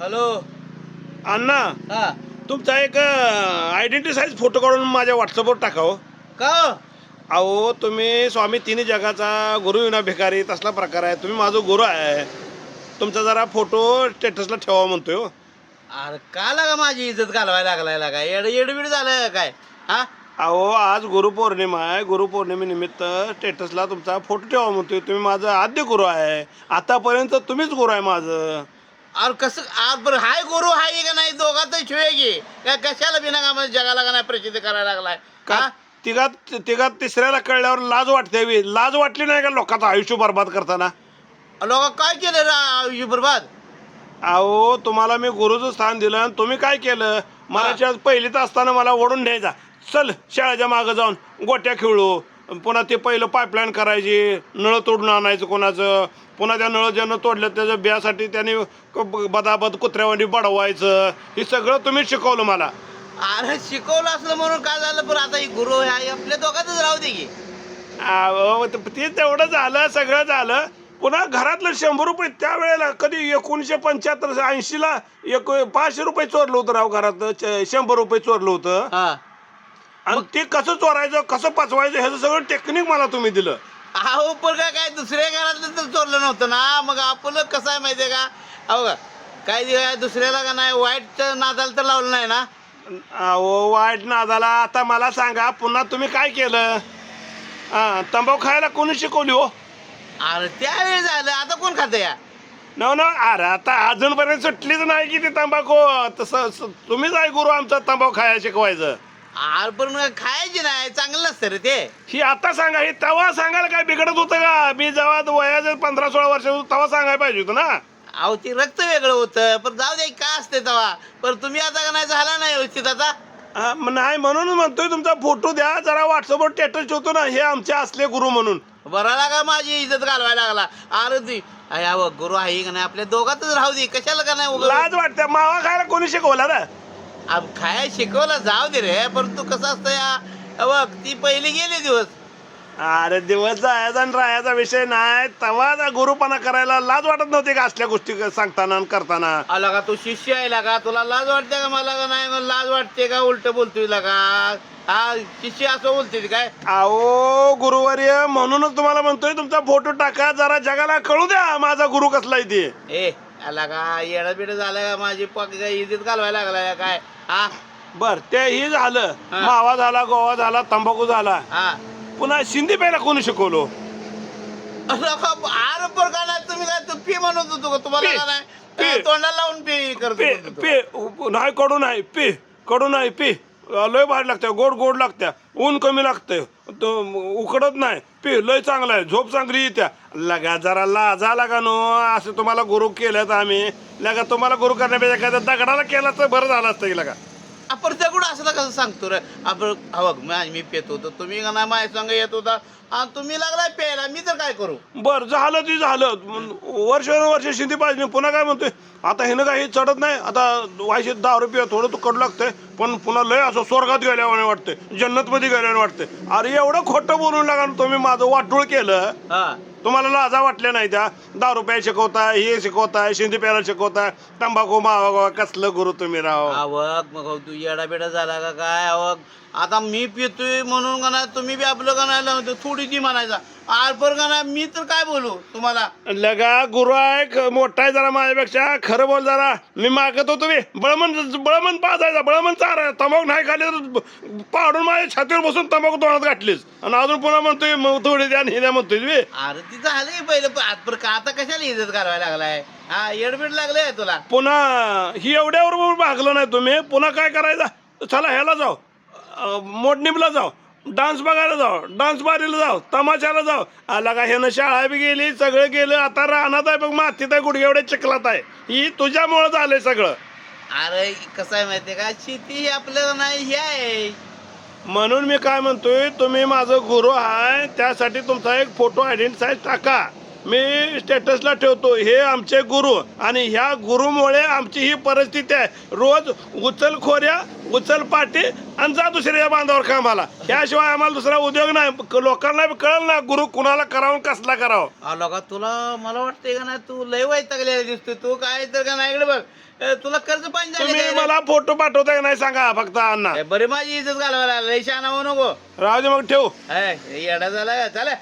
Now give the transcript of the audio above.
Hello. अण्णा हा. तुमचा एक आयडेंटिटी साईज फोटो काढून माझ्या व्हॉट्सअपवर टाकावं. का हो? अहो तुम्ही स्वामी तिन्ही जगाचा गुरु विना भिकारी तसला प्रकार आहे. तुम्ही माझं गुरु आहे. तुमचा जरा फोटो स्टेटसला ठेवा म्हणतोय हो. अरे का लागा माझी इज्जत घालवायला लागलाय का? येडबीड झालं काय? हा. अहो आज गुरुपौर्णिमा आहे. गुरुपौर्णिमेनिमित्त स्टेटसला तुमचा फोटो ठेवा म्हणतोय. तुम्ही माझं आद्य गुरु आहे. आतापर्यंत तुम्हीच गुरु आहे माझं. अरे कसं बरं हाय गुरु हाय का नाही दोघात शिवाय घे काय कशाला बिना कामाच्या जगाला का नाही प्रसिद्ध करायला लागलाय का का? तिघात तिसऱ्याला कळल्यावर लाज वाटते बी. लाज वाटली नाही का लोकांचं आयुष्य बरबाद करताना? लोक काय केलं आयुष्य बरबाद? अहो तुम्हाला मी गुरुचं स्थान दिलं आणि तुम्ही काय केलं? मला पहिलीत असताना मला ओढून न्यायचा. चल शाळेच्या मागं जाऊन गोट्या खेळू. पुन्हा ते पहिलं पाईपलाईन करायची, नळ तोडून आणायचं कोणाचं. पुन्हा त्या नळ ज्यानं तोडलं त्याच्या बियासाठी त्याने बदाबद कुत्र्यावानी बडवायचं. हे सगळं तुम्हीच शिकवलं मला. अरे शिकवलं असलं म्हणून काय झालं? पण आता ही गुरु आहे आपल्या दोघातच राहू दे की. अहो ते तेवढं झालं, सगळं झालं. पुन्हा घरातलं 100 रुपये त्यावेळेला कधी 1975-80ला 500 रुपये चोरलं होतं राव. घरातलं 100 रुपये चोरलं होतं. हा. आणि ते कसं चोरायचं, कसं पचवायचं ह्याचं सगळं टेक्निक मला तुम्ही दिलं. अहो पण काय दुसऱ्या घरातलं तर चोरलं नव्हतं ना. मग आपलं कसं आहे माहितीये का? अहो का काय दुसऱ्याला का नाही वाईट नादाला तर लावलं नाही ना. अहो वाईट नादाला. आता मला सांगा पुन्हा तुम्ही काय केलं? तंबाखू खायला कोणी शिकवली हो? अरे त्यावेळी झालं, आता कोण खातं या? ना अरे आता अजूनपर्यंत सुटलीच नाही की ती तंबाखू. तसं तुम्हीच आहे गुरु आमचा तंबाखू खायला शिकवायचं. अरे पण खायची नाही, चांगलं नसतं रे ते. ही आता सांगा. हे तेव्हा सांगायला काय बिघडत होतं का? मी जेव्हा वयाचं 15-16 वर्ष होतं तेव्हा सांगायला पाहिजे होतं ना. अहो ते रक्त वेगळं होतं, पण जाऊ दे का असते तेव्हा. पण तुम्ही आता का नाही झाला नाही व्यवस्थित आता. नाही म्हणून म्हणतोय तुमचा फोटो द्या जरा. व्हॉट्सअपवर स्टेटस ठेवतो ना, हे आमचे असले गुरु म्हणून. बरा लागा माझी इज्जत घालवायला लागला. अरे ती अहो गुरु आहे का नाही आपल्या दोघातच राहू दे, कशाला का नाही उगाच? लाज वाटते. मावा खायला कोणी शिकवला ना? खाय शिकवलं जाऊ दे रे, परंतु कसं असतं या बघ ती पहिली गेले दिवस. अरे दिवस जायचा आणि राहायचा विषय नाही. तेव्हा गुरुपणा करायला लाज वाटत नव्हती का असल्या गोष्टी सांगताना आणि करताना? आला का तू शिष्य आहे का? तुला लाज वाटते का? मला का नाही मला लाज वाटते का? उलट बोलतोय का? हा शिष्य असं बोलते काय? अहो गुरुवर्य म्हणूनच तुम्हाला म्हणतोय तुमचा फोटो टाका. जरा जगाला कळू द्या माझा गुरु कसला आहे ते. ए आला का येडा बिड झाला का? माझी इज्जत घालवायला लागला का काय? हा. बर तेही झालं. मावा झाला, गोवा झाला, तंबाखू झाला. हा. पुन्हा शिंदी प्यायला कोणी शिकवलो? अरे पण का नाही तुम्ही काय तू पी म्हणत होतो का? तुम्हाला का नाही तोंडाला लावून पी करतो? पे नाही कडू नाही. कडू नाही. लय भारी लागतं. गोड लागत्या. ऊन कमी लागतंय. उकडत नाही. लय चांगलं आहे. झोप चांगली येत्या. लगा जरा लाजा लागा नो. असं तुम्हाला गुरु केलं आम्ही. लगा तुम्हाला गुरु करण्यापेक्षा एखाद्या दगडाला केला तर बरं झालं असतं की लगा. आपण दगड असला कसं सांगतो रे? आपण बघ मी पेत होतो, तुम्ही का नाही माझ्या संग येत होता आणि तुम्ही लागलाय प्यायला, मी तर काय करू? बर झालं ते झालं. वर्ष शिंदी पाहिजे. पुन्हा काय म्हणतोय आता हे ना काही चढत नाही. आता वायशे 10 रुपये थोडं तू कडू लागतंय. पण पुन्हा लय असं स्वर्गात गेल्यावाने वाटतंय, जन्नतमध्ये गेल्याने वाटतंय. अरे एवढं खोटं बोलून लागा तुम्ही माझं वाटोळ केलं. हा. तुम्हाला लाजा वाटल्या नाही त्या? 10 रुपये शिकवताय, हे शिकवताय, शिंदी प्यायला शिकवताय, तंबाखू मावा. कसलं गुरु तुम्ही राव? आवक मग तू येडा बेडा झाला का काय? आवक आता मी पितोय म्हणून का नाही तुम्ही बी आपलं का नाही थोडी ती म्हणायचा. आरपर का नाही मी तर काय बोलू तुम्हाला? लगा गुरु आहे मोठा आहे जरा माझ्यापेक्षा. खरं बोल जरा. मी मागत होतो मी बळमन पाजायचा, बळमन चारायचा. तंबाखू नाही खाल्ली तर पाडून माझ्या छातीवर बसून तंबाखू तोंडात गाठलीस आणि अजून पुन्हा म्हणतोय थोडी द्या आणि म्हणतोय तुम्ही. अरे ती झालं पहिलं आजपर का आता कशाला इज्जत घालवायला लागलाय? हा येडबीड लागले तुला. पुन्हा ही एवढ्यावर भागलं नाही तुम्ही. पुन्हा काय करायचं? चला ह्याला जाऊ, मोडणीला जाऊ, डान्स बघायला जाऊ, डान्स बारीला जाऊ, तमाशाला जाऊ. आला का ह्यानं शाळा बी गेली, सगळं गेलं. आता राहणार आहे बघ, मातीत आहे, गुडघे एवढ्या चिखलात आहे. ही तुझ्यामुळं झालंय सगळं. अरे कसं आहे माहितीये का? शेती आपलं नाही हे आहे. म्हणून मी काय म्हणतोय, तुम्ही माझं गुरु आहे त्यासाठी तुमचा एक फोटो आयडेंटिटी साईज टाका. मी स्टेटसला ठेवतो. हे आमचे गुरु आणि ह्या गुरुमुळे आमची ही परिस्थिती आहे. रोज उचलखोऱ्या उचल पाठी आणि जा दुसऱ्या बांधावर कामाला. त्याशिवाय आम्हाला दुसरा उद्योग नाही. लोकांना बी कळलं ना गुरु कुणाला करावं कसला करावं. आलो का तुला मला वाटतंय का नाही तू लय वैतागलेला दिसतोय तू काय तर का नाही इकडे बघ तुला कर्ज पाहिजे तुम्ही झाले मला फोटो पाठवताय नाही सांगा फक्त अण्णा. बरी माझी इज्जत घालवायला लय शहाणा होऊ नको राहू दे मग ठेवू. येडा झाला का चालेल